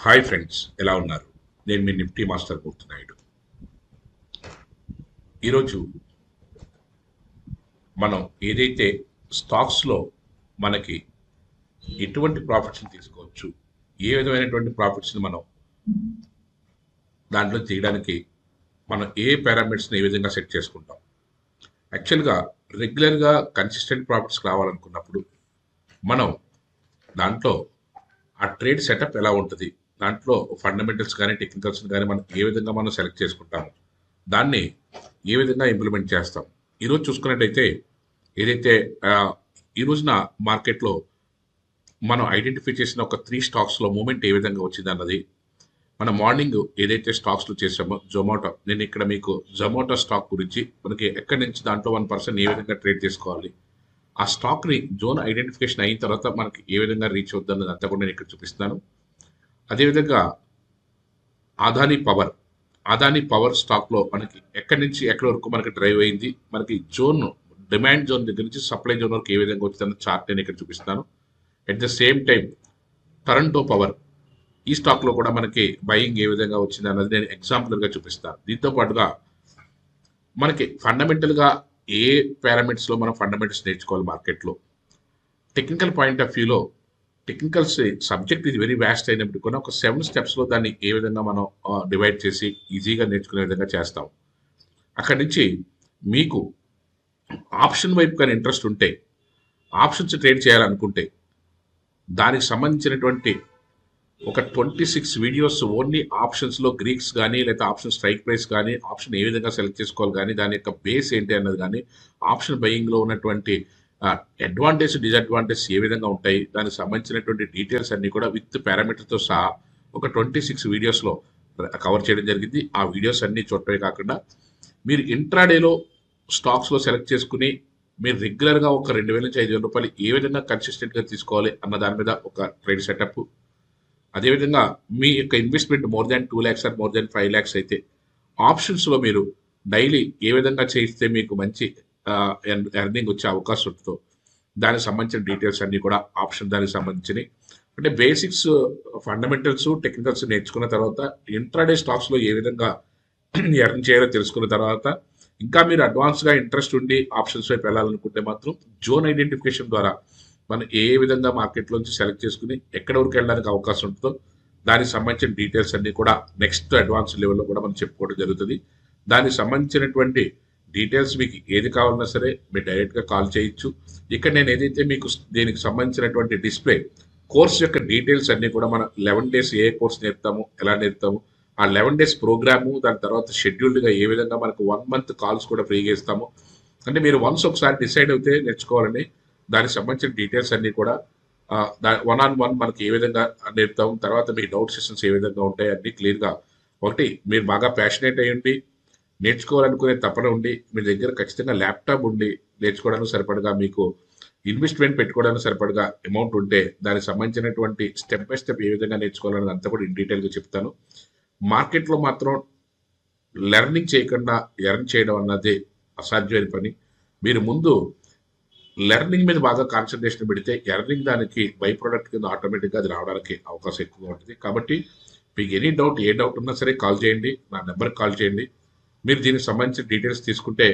Hi friends, ఎలా ఉన్నారు? నేను మీ నిఫ్టీ మాస్టర్ మూర్తినాయుడు. ఈరోజు మనం ఏదైతే స్టాక్స్లో మనకి ఎటువంటి ప్రాఫిట్స్ని తీసుకోవచ్చు, ఏ విధమైనటువంటి ప్రాఫిట్స్ని మనం దాంట్లో తీయడానికి మనం ఏ పారామీటర్స్ని ఏ విధంగా సెట్ చేసుకుంటాం. యాక్చువల్గా రెగ్యులర్గా కన్సిస్టెంట్ ప్రాఫిట్స్ రావాలనుకున్నప్పుడు మనం దాంట్లో ఆ ట్రేడ్ సెటప్ ఎలా ఉంటుంది, దాంట్లో ఫండమెంటల్స్ కానీ టెక్నికల్స్ కానీ మనం ఏ విధంగా మనం సెలెక్ట్ చేసుకుంటాము, దాన్ని ఏ విధంగా ఇంప్లిమెంట్ చేస్తాం. ఈరోజు చూసుకున్నట్టయితే ఏదైతే ఈ రోజున మార్కెట్లో మనం ఐడెంటిఫై చేసిన ఒక 3 స్టాక్స్లో మూమెంట్ ఏ విధంగా వచ్చింది అన్నది మన మార్నింగ్ ఏదైతే స్టాక్స్లో చేసామో జొమాటో, నేను ఇక్కడ మీకు జొమాటో స్టాక్ గురించి మనకి ఎక్కడి నుంచి దాంట్లో 1% ఏ విధంగా ట్రేడ్ చేసుకోవాలి, ఆ స్టాక్ని జోన్ ఐడెంటిఫికేషన్ అయిన తర్వాత మనకి ఏ విధంగా రీచ్ అవుతుంది అన్నది అంతా కూడా నేను ఇక్కడ చూపిస్తాను. అదేవిధంగా అదానీ పవర్ స్టాక్లో మనకి ఎక్కడి నుంచి ఎక్కడి వరకు మనకి డ్రైవ్ అయింది, మనకి జోన్ డిమాండ్ జోన్ దగ్గర నుంచి సప్లై జోన్ వరకు ఏ విధంగా వచ్చిందన్న చార్ట్ నేను ఇక్కడ చూపిస్తాను. At the same time Toronto power ఈ స్టాక్లో కూడా మనకి బయింగ్ ఏ విధంగా వచ్చింది అన్నది నేను ఎగ్జాంపుల్గా చూపిస్తాను. దీంతో పాటుగా మనకి ఫండమెంటల్గా ఏ పారామీటర్స్లో మనం ఫండమెంటల్స్ నేర్చుకోవాలి మార్కెట్లో, టెక్నికల్ పాయింట్ ఆఫ్ వ్యూలో టెక్నికల్స్ సబ్జెక్ట్ ఇది వెరీ వ్యాస్ట్ అయినప్పుడు కూడా ఒక 7 స్టెప్స్లో దాన్ని ఏ విధంగా మనం డివైడ్ చేసి ఈజీగా నేర్చుకునే విధంగా చేస్తాం. అక్కడి నుంచి మీకు ఆప్షన్ వైపు కానీ ఇంట్రెస్ట్ ఉంటే, ఆప్షన్స్ ట్రేడ్ చేయాలనుకుంటే దానికి సంబంధించినటువంటి ఒక 26 వీడియోస్ ఓన్లీ ఆప్షన్స్లో గ్రీక్స్ కానీ లేదా ఆప్షన్ స్ట్రైక్ ప్రైస్ కానీ ఆప్షన్ ఏ విధంగా సెలెక్ట్ చేసుకోవాలి కానీ దాని యొక్క బేస్ ఏంటి అన్నది కానీ ఆప్షన్ బయింగ్లో ఉన్నటువంటి అడ్వాంటేజ్ డిసడ్వాంటేజ్ ఏ విధంగా ఉంటాయి దానికి సంబంధించినటువంటి డీటెయిల్స్ అన్నీ కూడా విత్ పారామీటర్తో సహా ఒక 26 వీడియోస్లో కవర్ చేయడం జరిగింది. ఆ వీడియోస్ అన్నీ చూడటమే కాకుండా మీరు ఇంట్రాడేలో స్టాక్స్లో సెలెక్ట్ చేసుకుని మీరు రెగ్యులర్గా ఒక 2,000 నుంచి 5,000 రూపాయలు ఏ విధంగా కన్సిస్టెంట్గా తీసుకోవాలి అన్న దాని మీద ఒక ట్రేడ్ సెటప్. అదేవిధంగా మీ యొక్క investment more than 2 lakhs or more than 5 lakhs అయితే ఆప్షన్స్లో మీరు డైలీ ఏ విధంగా చేస్తే మీకు మంచి ఎర్నింగ్ వచ్చే అవకాశం ఉంటుందో దానికి సంబంధించిన డీటెయిల్స్ అన్నీ కూడా ఆప్షన్ దానికి సంబంధించినవి. అంటే బేసిక్స్ ఫండమెంటల్స్ టెక్నికల్స్ నేర్చుకున్న తర్వాత ఇంట్రాడే స్టాక్స్లో ఏ విధంగా ఎర్న్ చేయాలో తెలుసుకున్న తర్వాత ఇంకా మీరు అడ్వాన్స్గా ఇంట్రెస్ట్ ఉండి ఆప్షన్స్ వైపు వెళ్ళాలనుకుంటే మాత్రం జోన్ ఐడెంటిఫికేషన్ ద్వారా మనం ఏ విధంగా మార్కెట్లోంచి సెలెక్ట్ చేసుకుని ఎక్కడి వరకు వెళ్ళడానికి అవకాశం ఉంటుందో దానికి సంబంధించిన డీటెయిల్స్ అన్నీ కూడా నెక్స్ట్ అడ్వాన్స్ లెవెల్లో కూడా మనం చెప్పుకోవడం జరుగుతుంది. దానికి సంబంధించినటువంటి డీటెయిల్స్ మీకు ఏది కావాలన్నా సరే మీరు డైరెక్ట్గా కాల్ చేయొచ్చు. ఇక్కడ నేను ఏదైతే మీకు దీనికి సంబంధించినటువంటి డిస్ప్లే కోర్స్ యొక్క డీటెయిల్స్ అన్నీ కూడా మనం 11 days ఏ కోర్స్ నేర్పుతాము, ఎలా నేర్పుతాము, ఆ 11 days ప్రోగ్రాము, దాని తర్వాత షెడ్యూల్డ్గా ఏ విధంగా మనకు 1 month కాల్స్ కూడా ఫ్రీగా ఇస్తాము. అంటే మీరు వన్స్ ఒకసారి డిసైడ్ అయితే నేర్చుకోవాలని దానికి సంబంధించిన డీటెయిల్స్ అన్నీ కూడా 1-on-1 మనకి ఏ విధంగా నేర్పుతాము, తర్వాత మీ డౌట్ సెషన్స్ ఏ విధంగా ఉంటాయి అన్నీ క్లియర్గా. ఒకటి మీరు బాగా ప్యాషనేట్ అయ్యండి, నేర్చుకోవాలనుకునే తపన ఉండి మీ దగ్గర ఖచ్చితంగా ల్యాప్టాప్ ఉండి నేర్చుకోవడానికి సరిపడగా మీకు ఇన్వెస్ట్మెంట్ పెట్టుకోవడానికి సరిపడగా అమౌంట్ ఉంటే దానికి సంబంధించినటువంటి స్టెప్ బై స్టెప్ ఏ విధంగా నేర్చుకోవాలని అంతా కూడా ఇన్ డీటెయిల్గా చెప్తాను. మార్కెట్లో మాత్రం లెర్నింగ్ చేయకుండా ఎర్న్ చేయడం అన్నది అసాధ్యమైన పని. మీరు ముందు లెర్నింగ్ మీద బాగా కాన్సన్ట్రేషన్ పెడితే ఎర్నింగ్ దానికి బై ప్రోడక్ట్ కింద ఆటోమేటిక్గా అది రావడానికి అవకాశం ఎక్కువగా ఉంటుంది. కాబట్టి మీకు ఎనీ డౌట్ ఏ డౌట్ ఉన్నా సరే కాల్ చేయండి, నా నెంబర్కి కాల్ చేయండి. మీరు దీనికి సంబంధించిన డీటెయిల్స్ తీసుకుంటే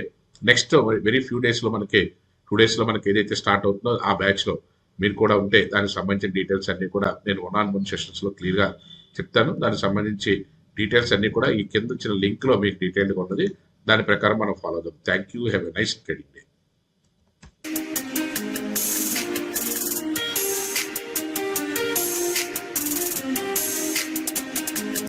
నెక్స్ట్ వెరీ ఫ్యూ డేస్లో మనకి 2 daysలో మనకి ఏదైతే స్టార్ట్ అవుతుందో ఆ బ్యాచ్లో మీరు కూడా ఉంటే దానికి సంబంధించిన డీటెయిల్స్ అన్నీ కూడా నేను 1-on-1 సెషన్స్లో క్లియర్గా చెప్తాను. దానికి సంబంధించి డీటెయిల్స్ అన్నీ కూడా ఈ కింద ఇచ్చిన లింక్లో మీకు డీటెయిల్గా ఉన్నది, దాని ప్రకారం మనం ఫాలో అవుదాం. Thank you. Have a nice trading day.